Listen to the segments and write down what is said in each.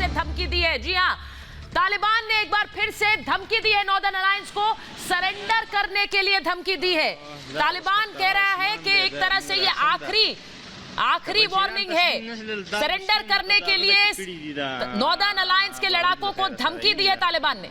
लिए धमकी दी है। जी हाँ, तालिबान ने एक बार फिर से धमकी दी है, नॉर्दर्न अलायंस को सरेंडर करने के लिए धमकी दी है। तालिबान कह रहा है कि एक तरह से ये आखिरी वार्निंग है, सरेंडर करने के लिए नॉर्दर्न अलायंस के लड़ाकों को धमकी दी है तालिबान ने।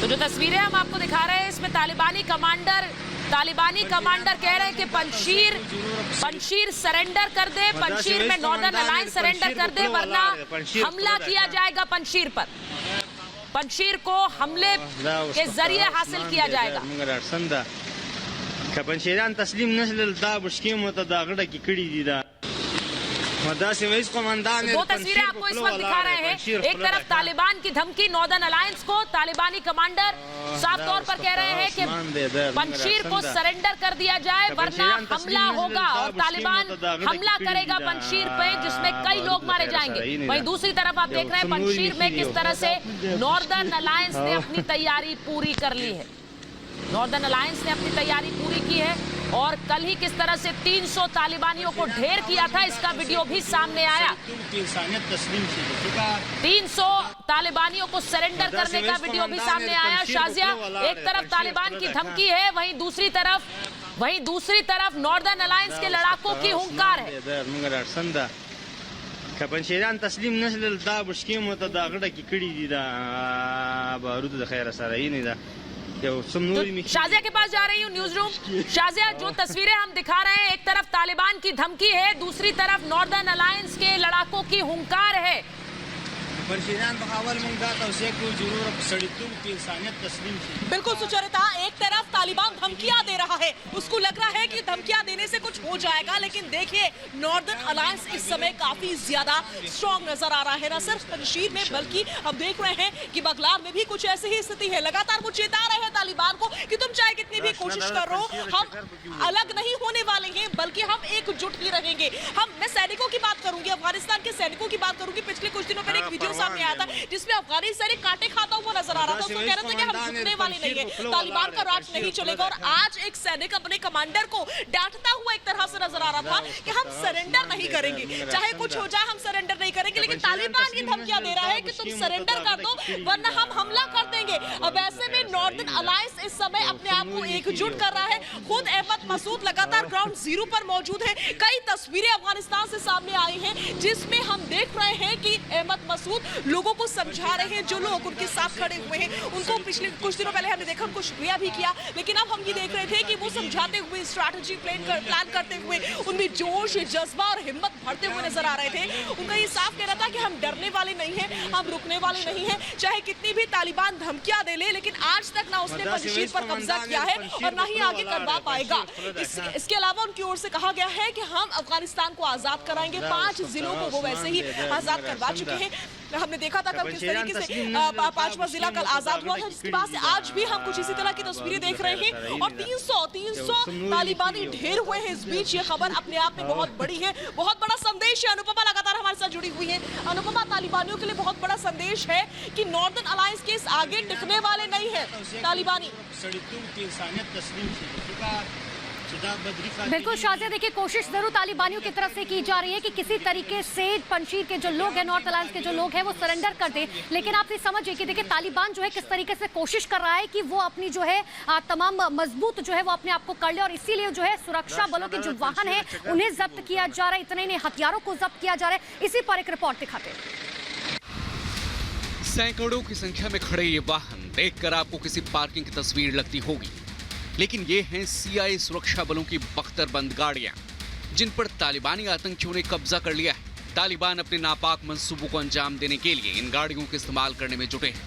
तो जो तस्वीरें हम आपको दिखा रहे हैं इसमें तालिबानी कमांडर कह रहे हैं कि पंजशीर सरेंडर कर दे, पंजशीर में नॉर्दर्न अलायंस सरेंडर कर दे वरना हमला किया जाएगा पंजशीर पर, पंजशीर को हमले के जरिए हासिल किया जाएगा। पंजशीरियान तस्लीम नशल दा बुशकी मो ता दा गड़ा की कड़ी दी दा। दो तस्वीरें आपको इस वक्त दिखा रहे हैं, एक तरफ तालिबान की धमकी नॉर्दर्न अलायंस को, तालिबानी कमांडर साफ तौर पर कह रहे हैं कि पंजशीर को सरेंडर कर दिया जाए वरना हमला होगा और तालिबान हमला करेगा पंजशीर पे जिसमें कई लोग मारे जाएंगे। वहीं दूसरी तरफ आप देख रहे हैं पंजशीर में किस तरह से नॉर्दर्न अलायंस ने अपनी तैयारी पूरी कर ली है, नॉर्दर्न अलायंस ने अपनी तैयारी पूरी की है और कल ही किस तरह से 300 तालिबानियों को ढेर किया था इसका वीडियो भी सामने आया। 300 तालिबानियों को सरेंडर करने का वीडियो भी सामने आया। शाजिया, एक तरफ तालिबान की धमकी है, वहीं दूसरी तरफ नॉर्दर्न अलायंस के लड़ाकों की हुंकार है। पंजशीरियान तस्लीम नशल दा बुशकी मो ता दा गड़ा की कड़ी दी दा बारूद द खैर सारा ही नहीं दा। तो शाजिया के पास जा रही हूँ न्यूज रूम। शाजिया, जो तस्वीरें हम दिखा रहे हैं, एक तरफ तालिबान की धमकी है, दूसरी तरफ नॉर्दर्न अलायंस के लड़ाकों की हुंकार है। बिल्कुल सुचरिता, एक तरफ तालिबान धमकियां दे रहा है, उसको लग रहा है कि धमकियां देने से कुछ हो जाएगा, लेकिन देखिए नॉर्दर्न अलायंस इस समय काफी ज्यादा स्ट्रॉन्ग नजर आ रहा है, न सिर्फ पंजशीर में बल्कि हम देख रहे हैं कि बगलार में भी कुछ ऐसी ही स्थिति है। लगातार वो चेता रहे हैं तालिबान को कि तुम चाहे कितनी भी कोशिश करो, हम अलग नहीं होने वाले हैं बल्कि हम एकजुट ही रहेंगे। मैं सैनिकों की बात करूंगी, अफगानिस्तान के सैनिकों की बात करूंगी। पिछले कुछ दिनों पहले एक वीडियो सामने आया था जिसमें अफगानी सैनिक कांटे खाता हुआ नजर आ रहा था, उसको कह रहे थे कि हम झुकने वाले नहीं है, तालिबान का राज नहीं चलेगा। और आज एक सैनिक अपने कमांडर को डांटता हुआ एक तरह से नजर आ रहा था कि हम सरेंडर नहीं करेंगे, चाहे कुछ हो जाए हम सरेंडर नहीं करेंगे, लेकिन तालिबान की धमकियां दे रहा है कि तुम सरेंडर कर दो वरना हम हमला कर देंगे। अब ऐसे में नॉर्दर्न अलायंस इस समय अपने आप को एकजुट कर रहा है। खुद अहमद मसूद लगातार ग्राउंड जीरो पर मौजूद है। कई तस्वीरें अफगानिस्तान से सामने आई हैं जिसमें हम देख रहे हैं कि अहमद मसूद लोगों को समझा रहे हैं, जो लोग उनके साथ खड़े हुए हैं उनको पिछले कुछ दिनों पहले हमने देखा, उनको शुक्रिया भी किया, लेकिन अब हम ये देख रहे थे कि वो समझाते हुए, स्ट्रैटेजी प्लान करते हुए उनमें जोश, जज्बा और हिम्मत भरते हुए नजर आ रहे थे। उनका ये साफ कहना था कि हम डरने वाले नहीं हैं, हम रुकने वाले नहीं हैं, चाहे कितनी भी तालिबान धमकियां दे ले, लेकिन आज तक ना उसने पंजशीर पर कब्जा किया है और ना ही आगे करवा पाएगा। इसके अलावा उनकी ओर से कहा गया है कि हम अफगानिस्तान को आजाद कराएंगे। 5 जिलों को वो वैसे ही आजाद करवा चुके हैं। हमने देखा था कल किस तरीके से 5वां जिला कल आजाद हुआ था, जिसके बाद से आज भी हम कुछ इसी तरह की तस्वीरें देख रहे हैं और 300 तालिबानी ढेर हुए हैं। इस बीच ये खबर अपने आप में बहुत बड़ी है, बहुत बड़ा संदेश है। अनुपमा लगातार हमारे साथ जुड़ी हुई है। अनुपमा, तालिबानियों के लिए बहुत बड़ा संदेश है कि नॉर्दर्न अलायंस के इस आगे टिकने वाले नहीं है तालिबानी। बिल्कुल शाजिया, देखिए कोशिश जरूर तालिबानियों की तरफ से की जा रही है कि किसी तरीके से पंजशीर के जो लोग हैं, नॉर्थ अलायंस के जो लोग हैं वो सरेंडर कर दें, लेकिन आप ये समझिए कि देखिए तालिबान जो है किस तरीके से कोशिश कर रहा है कि वो अपनी जो है तमाम मजबूत जो है वो अपने आप को कर ले और इसीलिए जो है सुरक्षा बलों के जो वाहन है उन्हें जब्त किया जा रहा है, इतने नहीं हथियारों को जब्त किया जा रहा है। इसी पर एक रिपोर्ट दिखाते हैं। सैकड़ों की संख्या में खड़े ये वाहन देखकर आपको किसी पार्किंग की तस्वीर लगती होगी, लेकिन ये हैं सीआईए सुरक्षा बलों की बख्तरबंद गाड़ियां जिन पर तालिबानी आतंकियों ने कब्जा कर लिया है। तालिबान अपने नापाक मंसूबों को अंजाम देने के लिए इन गाड़ियों का इस्तेमाल करने में जुटे हैं।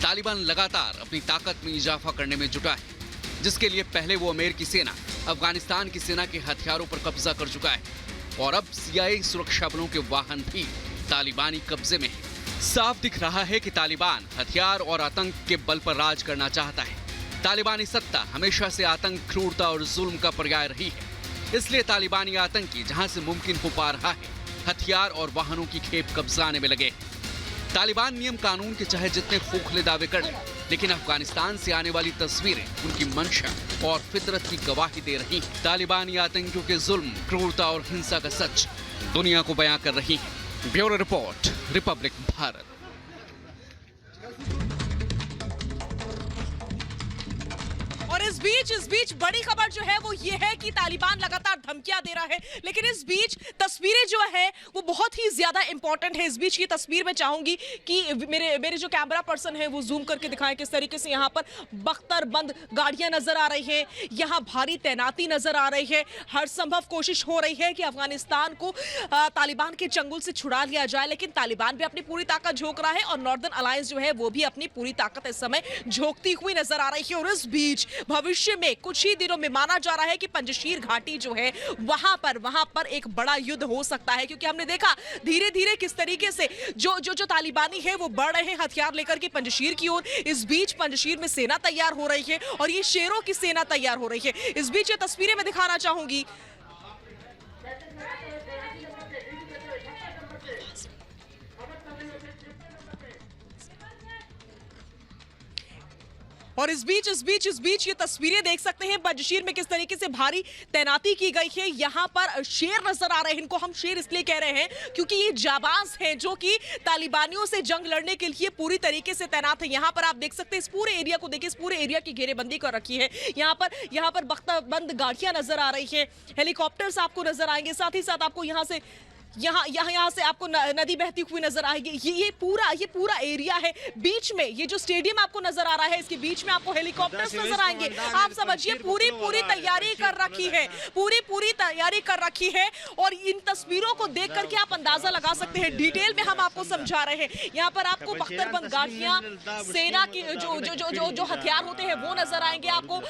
तालिबान लगातार अपनी ताकत में इजाफा करने में जुटा है, जिसके लिए पहले वो अमेरिकी सेना, अफगानिस्तान की सेना के हथियारों पर कब्जा कर चुका है। और अब CIA सुरक्षा बलों के वाहन भी तालिबानी कब्जे में हैं। साफ दिख रहा है कि तालिबान हथियार और आतंक के बल पर राज करना चाहता है। तालिबानी सत्ता हमेशा से आतंक, क्रूरता और जुल्म का पर्याय रही है। इसलिए तालिबानी आतंकी जहां से मुमकिन हो पा रहा है, हथियार और वाहनों की खेप कब्जाने में लगे। तालिबान नियम कानून के चाहे जितने खोखले दावे कर लें, लेकिन अफगानिस्तान से आने वाली तस्वीरें उनकी मंशा और फितरत की गवाही दे रही हैं। तालिबानी आतंकियों के जुल्म, क्रूरता और हिंसा का सच दुनिया को बयां कर रही है। Bureau report, Republic Bharat. और इस बीच बड़ी खबर जो है वो ये है कि तालिबान लगातार धमकियां दे रहा है, लेकिन इस बीच तस्वीरें जो है वो बहुत ही ज्यादा इंपॉर्टेंट है। इस बीच की तस्वीर मैं चाहूंगी कि मेरे जो कैमरा पर्सन है वो जूम करके दिखाएं किस तरीके से यहाँ पर बख्तरबंद गाड़ियां नजर आ रही हैं, यहाँ भारी तैनाती नजर आ रही है। हर संभव कोशिश हो रही है कि अफगानिस्तान को तालिबान के चंगुल से छुड़ा लिया जाए, लेकिन तालिबान भी अपनी पूरी ताकत झोंक रहा है और नॉर्दर्न अलायंस जो है वो भी अपनी पूरी ताकत इस समय झोंकती हुई नजर आ रही है। और इस बीच भविष्य में कुछ ही दिनों में माना जा रहा है कि पंजशीर घाटी जो है वहां पर एक बड़ा युद्ध हो सकता है, क्योंकि हमने देखा धीरे धीरे किस तरीके से जो तालिबानी है वो बढ़ रहे हैं हथियार लेकर के पंजशीर की ओर। इस बीच पंजशीर में सेना तैयार हो रही है और ये शेरों की सेना तैयार हो रही है। इस बीच ये तस्वीरें मैं दिखाना चाहूंगी। और इस बीच ये तस्वीरें देख सकते हैं पंजशीर में किस तरीके से भारी तैनाती की गई है। यहाँ पर शेर नजर आ रहे हैं, इनको हम शेर इसलिए कह रहे हैं क्योंकि ये जाबाज हैं जो कि तालिबानियों से जंग लड़ने के लिए पूरी तरीके से तैनात है। यहाँ पर आप देख सकते हैं, इस पूरे एरिया को देखिए, इस पूरे एरिया की घेरेबंदी कर रखी है। यहाँ पर बख्तरबंद गाड़ियां नजर आ रही है, हेलीकॉप्टर्स आपको नजर आएंगे, साथ ही साथ आपको यहाँ से आपको नदी बहती हुई नजर आएगी। ये पूरा एरिया है। बीच में ये जो स्टेडियम आपको नजर आ रहा है, इसके बीच में आपको हेलीकॉप्टर्स नजर आएंगे। आप समझिए पूरी तैयारी कर रखी है, पूरी तैयारी कर रखी है। और इन तस्वीरों को देख करके आप अंदाजा लगा सकते हैं, डिटेल में हम आपको समझा रहे हैं। यहाँ पर आपको बख्तरबंद गाड़ियां, सेना की जो हथियार होते हैं वो नजर आएंगे आपको।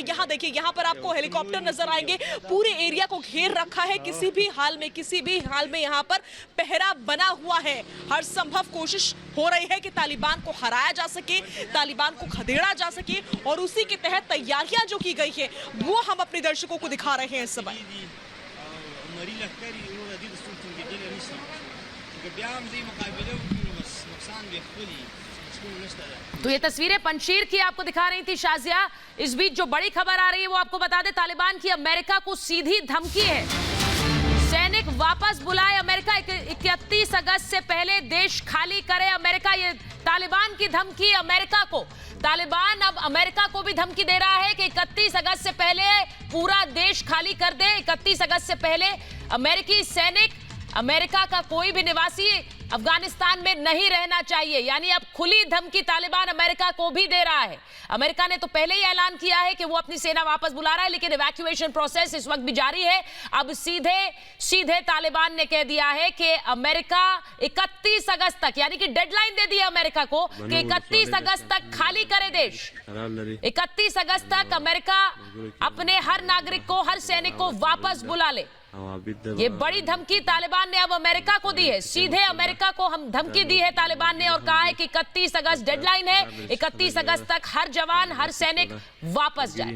यहाँ देखिए, यहाँ पर आपको हेलीकॉप्टर नजर आएंगे। पूरे एरिया को घेर रखा है, किसी भी हाल में यहाँ पर पहरा बना हुआ है। हर संभव कोशिश हो रही है कि तालिबान को हराया जा सके, तालिबान को खदेड़ा जा सके, और उसी के तहत तैयारियां जो की गई है वो हम अपने दर्शकों को दिखा रहे हैं इस समय। तो ये तस्वीरें पंजशीर की आपको दिखा रही थी शाजिया। इस बीच जो बड़ी खबर आ रही है वो आपको बता दें, तालिबान की अमेरिका को सीधी धमकी है, सैनिक वापस बुलाए अमेरिका, 31 अगस्त से पहले देश खाली करे अमेरिका। ये तालिबान की धमकी अमेरिका को। तालिबान अब अमेरिका को भी धमकी दे रहा है कि 31 अगस्त से पहले पूरा देश खाली कर दे। 31 अगस्त से पहले अमेरिकी सैनिक, अमेरिका का कोई भी निवासी अफगानिस्तान में नहीं रहना चाहिए। यानी अब खुली धमकी तालिबान अमेरिका को भी दे रहा है। अमेरिका ने तो पहले ही ऐलान किया है कि वो अपनी सेना वापस बुला रहा है, लेकिन इवैक्यूएशन प्रोसेस इस वक्त भी जारी है। अब सीधे तालिबान ने कह दिया है कि अमेरिका 31 अगस्त तक, यानी कि डेडलाइन दे दी है अमेरिका को कि 31 अगस्त तक खाली करे देश। 31 अगस्त तक अमेरिका अपने हर नागरिक को, हर सैनिक को वापस बुला ले। ये बड़ी धमकी तालिबान ने अब अमेरिका को दी है। सीधे अमेरिका को हम धमकी दी है तालिबान ने, और कहा है कि 31 अगस्त डेडलाइन है, 31 अगस्त तक हर जवान, हर सैनिक वापस जाए।